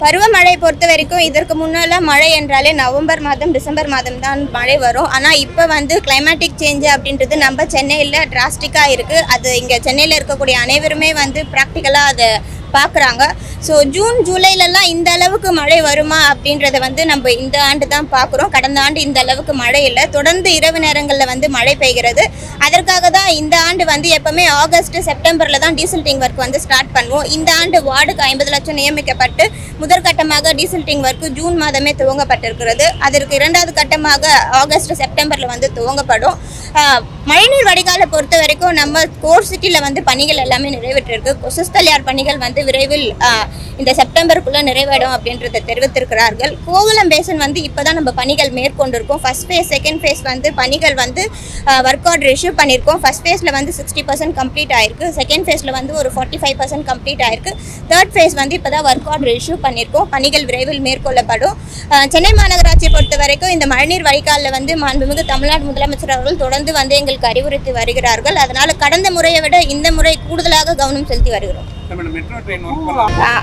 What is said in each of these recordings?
பருவமழை பொறுத்த வரைக்கும் இதற்கு முன்னெல்லாம் மழை என்றாலே நவம்பர் மாதம் டிசம்பர் மாதம் தான் மழை வரும். ஆனால் இப்போ வந்து கிளைமேட்டிக் சேஞ்சு அப்படின்றது நம்ம சென்னையில் டிராஸ்டிக்காக இருக்குது. அது இங்கே சென்னையில் இருக்கக்கூடிய அனைவருமே வந்து ப்ராக்டிக்கலாக அதை பார்க்குறாங்க. ஸோ ஜூன் ஜூலைலலாம் இந்த அளவுக்கு மழை வருமா அப்படின்றத வந்து நம்ம இந்த ஆண்டு தான் பார்க்குறோம். கடந்த ஆண்டு இந்த அளவுக்கு மழை இல்லை. தொடர்ந்து இரவு நேரங்களில் வந்து மழை பெய்கிறது. அதற்காக தான் இந்த ஆண்டு வந்து எப்போவுமே ஆகஸ்ட் செப்டம்பரில் தான் டீசல்டிங் ஒர்க் வந்து ஸ்டார்ட் பண்ணுவோம். இந்த ஆண்டு வார்டுக்கு 50 லட்சம் நியமிக்கப்பட்டு முதற்கட்டமாக டீசல்டிங் ஒர்க்கு ஜூன் மாதமே துவங்கப்பட்டிருக்கிறது. அதற்கு இரண்டாவது கட்டமாக ஆகஸ்ட் செப்டம்பரில் வந்து துவங்கப்படும். மழைநீர் வடிகாலை பொறுத்த வரைக்கும் நம்ம கோர் சிட்டியில் வந்து பணிகள் எல்லாமே நிறைவேற்றிருக்கு. கொசுஸ்தலியார் பணிகள் வந்து விரைவில் இந்த செப்டம்பருக்குள்ளே நிறைவேடும் அப்படின்றத தெரிவித்திருக்கிறார்கள். கோவளம் பேசன் வந்து இப்போ தான் நம்ம பணிகள் மேற்கொண்டிருக்கோம். ஃபர்ஸ்ட் ஃபேஸ் செகண்ட் ஃபேஸ் வந்து பணிகள் வந்து ஒர்க் ஆர்டர் இஷ்யூ பண்ணியிருக்கோம். ஃபர்ஸ்ட் ஃபேஸில் வந்து 60% கம்ப்ளீட் ஆயிருக்கு. செகண்ட் ஃபேஸில் வந்து ஒரு 45% கம்ப்ளீட் ஆயிருக்கு. தேர்ட் ஃபேஸ் வந்து இப்போ தான் ஒர்க் ஆர்டர் இஷ்யூ பண்ணியிருக்கோம். பணிகள் விரைவில் மேற்கொள்ளப்படும். சென்னை மாநகராட்சியை பொறுத்த வரைக்கும் இந்த மழைநீர் வடிகாலில் வந்து மாண்புமிகு தமிழ்நாடு முதலமைச்சர் அவர்கள் தொடர்ந்து வந்து எங்களுக்கு அறிவுறுத்தி வருகிறார்கள். அதனால் கடந்த முறையை விட இந்த முறை கூடுதலாக கவனம் செலுத்தி வருகிறோம்.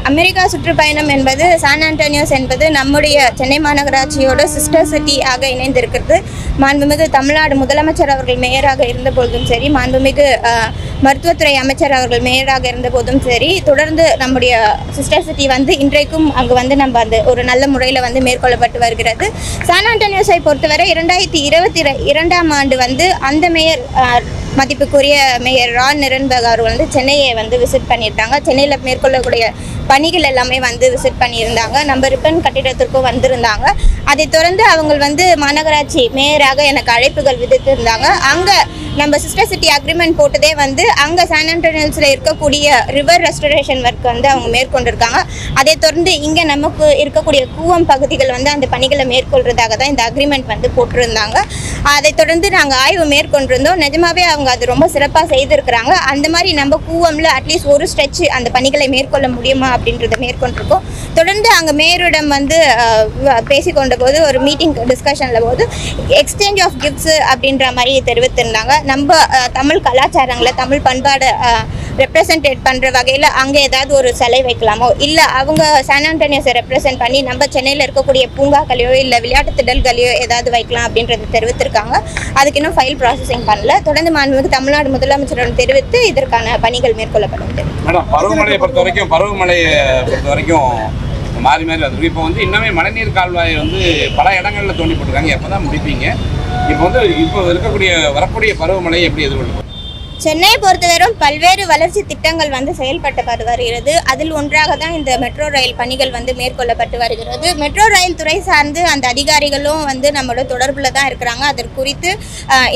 அமெரிக்கா சுற்றுப்பயணம் என்பது சான் ஆண்டோனியோஸ் என்பது நம்முடைய சென்னை மாநகராட்சியோட சிஸ்டர் சிட்டி ஆக இணைந்திருக்கிறது. மாண்புமிகு தமிழ்நாடு முதலமைச்சர் அவர்கள் மேயராக இருந்த போதும் சரி, மாண்புமிகு மருத்துவத்துறை அமைச்சர் அவர்கள் மேயராக இருந்த போதும் சரி, தொடர்ந்து நம்முடைய சிஸ்டர் சிட்டி வந்து இன்றைக்கும் அங்கு வந்து நம்ம அந்த ஒரு நல்ல முறையில் வந்து மேற்கொள்ளப்பட்டு வருகிறது. சான் ஆண்டோனியோஸை பொறுத்தவரை 2022ஆம் ஆண்டு வந்து அந்த மேயர் மதிப்புக்குரிய மேயர் ரான் நிரன்பர்க் அவர்கள் வந்து சென்னையை வந்து விசிட் பண்ணியிருந்தாங்க. சென்னையில் மேற்கொள்ளக்கூடிய பணிகள் எல்லாமே வந்து விசிட் பண்ணியிருந்தாங்க. நம்ம ரிப்பன் கட்டிடத்திற்கும் வந்திருந்தாங்க. அதை தொடர்ந்து அவங்க வந்து மாநகராட்சி மேயராக எனக்கு அழைப்புகள் விடுத்திருந்தாங்க. அங்கே நம்ம சிஸ்டர் சிட்டி அக்ரிமெண்ட் போட்டதே வந்து அங்கே சான் ஆண்டோனியோஸில் இருக்கக்கூடிய ரிவர் ரெஸ்டரேஷன் ஒர்க் வந்து அவங்க மேற்கொண்டிருக்காங்க. அதை தொடர்ந்து இங்கே நமக்கு இருக்கக்கூடிய கூவம் பகுதிகள் வந்து அந்த பணிகளை மேற்கொள்றதாக தான் இந்த அக்ரிமெண்ட் வந்து போட்டிருந்தாங்க. அதை தொடர்ந்து நாங்கள் ஆய்வு மேற்கொண்டிருந்தோம். நிஜமாவே அவங்க அது ரொம்ப சிறப்பாக செய்திருக்கிறாங்க. அந்த மாதிரி நம்ம கூவமில் அட்லீஸ்ட் ஒரு ஸ்ட்ரெச் அந்த பணிகளை மேற்கொள்ள முடியுமா அப்படின்றத மேற்கொண்டிருக்கோம். தொடர்ந்து அங்கே மேயரிடம் வந்து பேசிக்கொண்ட போது ஒரு மீட்டிங் டிஸ்கஷனில் போது எக்ஸ்சேஞ்ச் ஆஃப் கிஃப்ட்ஸு அப்படின்ற மாதிரி தெரிவித்திருந்தாங்க. நம்ம தமிழ் கலாச்சாரங்களை தமிழ் பண்பாடை ரெப்ரசன்டேட் பண்ணுற வகையில் அங்கே ஏதாவது ஒரு சிலை வைக்கலாமோ, இல்லை அவங்க சான் ஆண்டோனியோஸை ரெப்ரசன்ட் பண்ணி நம்ம சென்னையில் இருக்கக்கூடிய பூங்காக்களையோ இல்லை விளையாட்டு திடல்களையோ ஏதாவது வைக்கலாம் அப்படின்றத தெரிவித்திருக்காங்க. அதுக்கு இன்னும் ஃபைல் ப்ராசஸிங் பண்ணல. தொடர்ந்து மாண்புமிகு தமிழ்நாடு முதலமைச்சருடன் தெரிவித்து இதற்கான பணிகள் மேற்கொள்ளப்படும். மேடம், பருவமழையை பொறுத்த வரைக்கும் மாறி வந்து இப்போ வந்து இன்னமே மழைநீர் கால்வாய் வந்து பல இடங்களில் தோண்டி போட்டிருக்காங்க. எப்போ தான் முடிப்பீங்க? இப்போ வரக்கூடிய பருவமழையை எப்படி எதிர்கொள்ளும்? சென்னையை பொறுத்தவரைக்கும் பல்வேறு வளர்ச்சி திட்டங்கள் வந்து செயல்பட்டு வருகிறது. அதில் ஒன்றாக தான் இந்த மெட்ரோ ரயில் பணிகள் வந்து மேற்கொள்ளப்பட்டு வருகிறது. மெட்ரோ ரயில் துறை சார்ந்து அந்த அதிகாரிகளும் வந்து நம்மளோட தொடர்பில் தான் இருக்கிறாங்க. அதற்கு குறித்து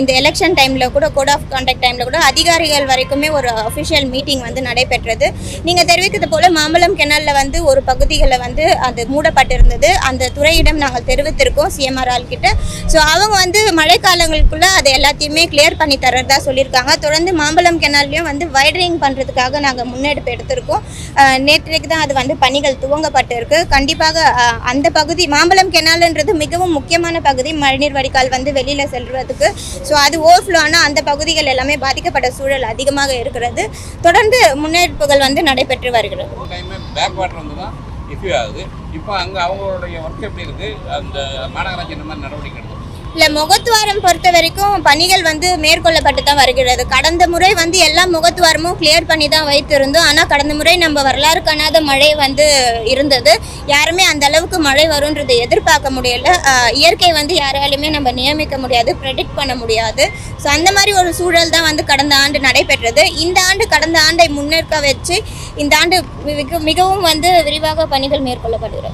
இந்த எலெக்ஷன் டைமில் கூட கோட் ஆஃப் கான்டாக்ட் டைமில் கூட அதிகாரிகள் வரைக்குமே ஒரு அஃபிஷியல் மீட்டிங் வந்து நடைபெற்றது. நீங்கள் தெரிவிக்கிறது போல் மாம்பழம் கெனாலில் வந்து ஒரு பகுதிகளில் வந்து அது மூடப்பட்டிருந்தது. அந்த துறையிடம் நாங்கள் தெரிவித்திருக்கோம் சிஎம்ஆர்ஆல் கிட்ட. ஸோ அவங்க வந்து மழைக்காலங்களுக்குள்ளே அதை எல்லாத்தையுமே கிளியர் பண்ணி தர்றதா சொல்லியிருக்காங்க. தொடர்ந்து மாம்பழம் கெனால்லையும் வந்து வைடரிங் பண்ணுறதுக்காக நாங்கள் முன்னெடுப்பு எடுத்திருக்கோம். நேற்றைக்கு தான் அது வந்து பணிகள் துவங்கப்பட்டு இருக்கு. கண்டிப்பாக அந்த பகுதி மாம்பழம் கெனால்ன்றது மிகவும் முக்கியமான பகுதி மழைநீர் வடிகால் வந்து வெளியில் செல்வதுக்கு. ஸோ அது ஓவர்ஃப்ளோ ஆனால் அந்த பகுதிகள் எல்லாமே பாதிக்கப்பட்ட சூழல் அதிகமாக இருக்கிறது. தொடர்ந்து முன்னெடுப்புகள் வந்து நடைபெற்று வருகிறது. இப்போ அங்கே அவங்களுடைய ஒர்க் எப்படி இருக்குது? அந்த மாநகராட்சி இந்த மாதிரி நடவடிக்கை எடுக்கும் இல்லை, முகத்துவாரம் பொறுத்த வரைக்கும் பணிகள் வந்து மேற்கொள்ளப்பட்டு தான் வருகிறது. கடந்த முறை வந்து எல்லா முகத்துவாரமும் கிளியர் பண்ணி தான் வைத்திருந்தோம். ஆனால் கடந்த முறை நம்ம வரலாறு காணாத மழை வந்து இருந்தது. யாருமே அந்த அளவுக்கு மழை வரும்ன்றதை எதிர்பார்க்க முடியல. இயற்கை வந்து யாராலுமே நம்ம நியமிக்க முடியாது, ப்ரெடிக்ட் பண்ண முடியாது. ஸோ அந்த மாதிரி ஒரு சூழல் தான் வந்து கடந்த ஆண்டு நடைபெற்றது. இந்த ஆண்டு கடந்த ஆண்டை முன்னேற்க வச்சு இந்த ஆண்டு மிகவும் வந்து விரிவாக பணிகள் மேற்கொள்ளப்படுகிறது.